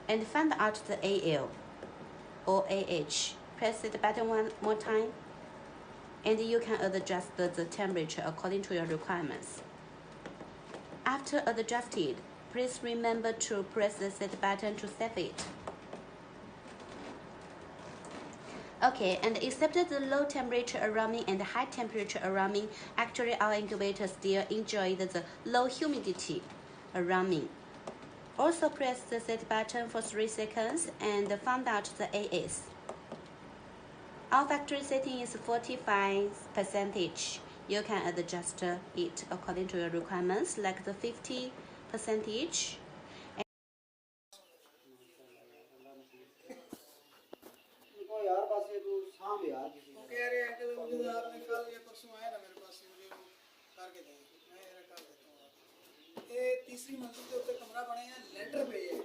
and find out the AL or AH. Press the button one more time, and you can adjust the temperature according to your requirements. After adjusted, please remember to press the set button to save it. Okay, and except the low temperature around and high temperature around, actually our incubator still enjoys the low humidity around. Also press the set button for 3 seconds and find out the AS. Our factory setting is 45%. You can adjust it according to your requirements, like the 50%. यार बस ये तो शाम यार किसी वो कह रहे हैं कि मुझे आपने कल ये परसों आया ना मेरे पास मुझे वो करके दें मैं कर देता हूँ। ये तीसरी मंजिल के ऊपर कमरा बने हैं लेंटर पे है।